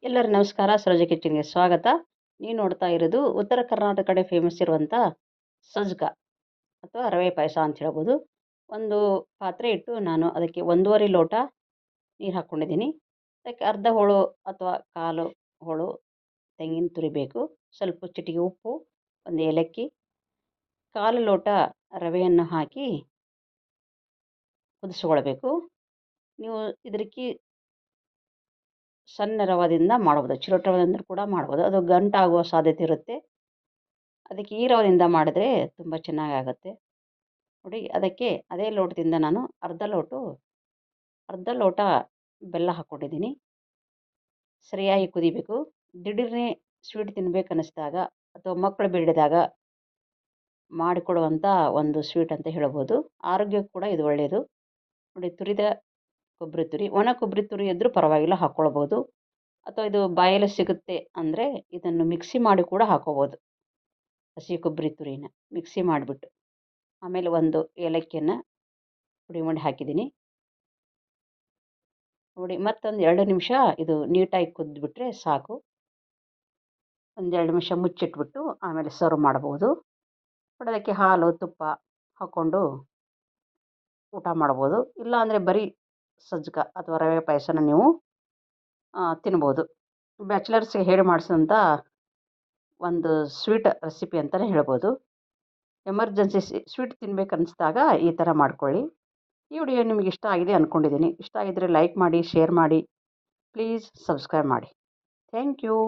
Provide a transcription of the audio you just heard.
ಎಲ್ಲರಿಗೂ ನಮಸ್ಕಾರ. ಸರೋಜ ಕಿಚನ್ಗೆ ಸ್ವಾಗತ. ನೀವು ನೋಡ್ತಾ ಇರೋದು ಉತ್ತರ ಕರ್ನಾಟಕ ಕಡೆ ಫೇಮಸ್ ಇರುವಂಥ ಸಜ್ಜಕ ಅಥವಾ ರವೆ ಪಾಯಸ ಅಂತ ಹೇಳ್ಬೋದು. ಒಂದು ಪಾತ್ರೆ ಇಟ್ಟು ನಾನು ಅದಕ್ಕೆ 1.5 ಲೋಟ ನೀರು ಹಾಕ್ಕೊಂಡಿದ್ದೀನಿ. ಅದಕ್ಕೆ ಅರ್ಧ ಹೋಳು ಅಥವಾ ಕಾಲು ಹೋಳು ತೆಂಗಿನ ತುರಿ ಬೇಕು, ಸ್ವಲ್ಪ ಚಿಟಿಕೆ ಉಪ್ಪು, ಒಂದು ಏಲಕ್ಕಿ, ಕಾಲು ಲೋಟ ರವೆಯನ್ನು ಹಾಕಿ ಕುದಿಸ್ಕೊಳ್ಬೇಕು. ನೀವು ಇದಕ್ಕೆ ಸಣ್ಣ ರವದಿಂದ ಮಾಡ್ಬೋದು, ಚಿರೋಟ ರವದಿಂದ ಕೂಡ ಮಾಡ್ಬೋದು. ಅದು ಗಂಟಾಗುವ ಸಾಧ್ಯತೆ ಇರುತ್ತೆ. ಅದಕ್ಕೆ ಈ ರವದಿಂದ ಮಾಡಿದ್ರೆ ತುಂಬ ಚೆನ್ನಾಗಾಗುತ್ತೆ ನೋಡಿ. ಅದಕ್ಕೆ ಅದೇ ಲೋಟದಿಂದ ನಾನು ಅರ್ಧ ಲೋಟ ಬೆಲ್ಲ ಹಾಕ್ಕೊಂಡಿದ್ದೀನಿ. ಸರಿಯಾಗಿ ಕುದಿಬೇಕು. ದಿಢೀರ್ನೇ ಸ್ವೀಟ್ ತಿನ್ಬೇಕು ಅನ್ನಿಸ್ದಾಗ ಅಥವಾ ಮಕ್ಕಳು ಬೇಡಿದಾಗ ಮಾಡಿಕೊಡುವಂಥ ಒಂದು ಸ್ವೀಟ್ ಅಂತ ಹೇಳ್ಬೋದು. ಆರೋಗ್ಯಕ್ಕೆ ಕೂಡ ಇದು ಒಳ್ಳೆಯದು ನೋಡಿ. ತುರಿದ ಕೊಬ್ಬರಿ ತುರಿ, ಒಣ ಕೊಬ್ಬರಿ ತುರಿ ಇದ್ದರೂ ಪರವಾಗಿಲ್ಲ, ಹಾಕ್ಕೊಳ್ಬೋದು. ಅಥವಾ ಇದು ಬಾಯಲ್ಲಿ ಸಿಗುತ್ತೆ ಅಂದರೆ ಇದನ್ನು ಮಿಕ್ಸಿ ಮಾಡಿ ಕೂಡ ಹಾಕ್ಕೋಬೋದು. ಹಸಿ ಕೊಬ್ಬರಿ ತುರಿನ ಮಿಕ್ಸಿ ಮಾಡಿಬಿಟ್ಟು ಆಮೇಲೆ ಒಂದು ಏಲಕ್ಕಿಯನ್ನು ಪುಡಿ ಮಾಡಿ ಹಾಕಿದ್ದೀನಿ ನೋಡಿ. ಮತ್ತೊಂದು 2 ನಿಮಿಷ ಇದು ನೀಟಾಗಿ ಕುದ್ದುಬಿಟ್ರೆ ಸಾಕು. ಒಂದು 2 ನಿಮಿಷ ಮುಚ್ಚಿಟ್ಬಿಟ್ಟು ಆಮೇಲೆ ಸರ್ವ್ ಮಾಡ್ಬೋದು. ಅದಕ್ಕೆ ಹಾಲು ತುಪ್ಪ ಹಾಕ್ಕೊಂಡು ಊಟ ಮಾಡ್ಬೋದು. ಇಲ್ಲಾಂದರೆ ಬರೀ ಸಜ್ಜಕ ಅಥವಾ ರವೆ ಪಾಯಸನ ನೀವು ತಿನ್ಬೋದು. ಬ್ಯಾಚುಲರ್ಸ್ಗೆ ಹೇಳಿ ಮಾಡಿಸಿದಂಥ ಒಂದು ಸ್ವೀಟ್ ರೆಸಿಪಿ ಅಂತಲೇ ಹೇಳ್ಬೋದು. ಎಮರ್ಜೆನ್ಸಿ ಸ್ವೀಟ್ ತಿನ್ಬೇಕು ಅನ್ನಿಸ್ದಾಗ ಈ ಥರ ಮಾಡ್ಕೊಳ್ಳಿ. ಈ ವಿಡಿಯೋ ನಿಮಗೆ ಇಷ್ಟ ಆಗಿದೆ ಅಂದ್ಕೊಂಡಿದ್ದೀನಿ. ಇಷ್ಟ ಆಗಿದ್ದರೆ ಲೈಕ್ ಮಾಡಿ, ಶೇರ್ ಮಾಡಿ, ಪ್ಲೀಸ್ ಸಬ್ಸ್ಕ್ರೈಬ್ ಮಾಡಿ. Thank you.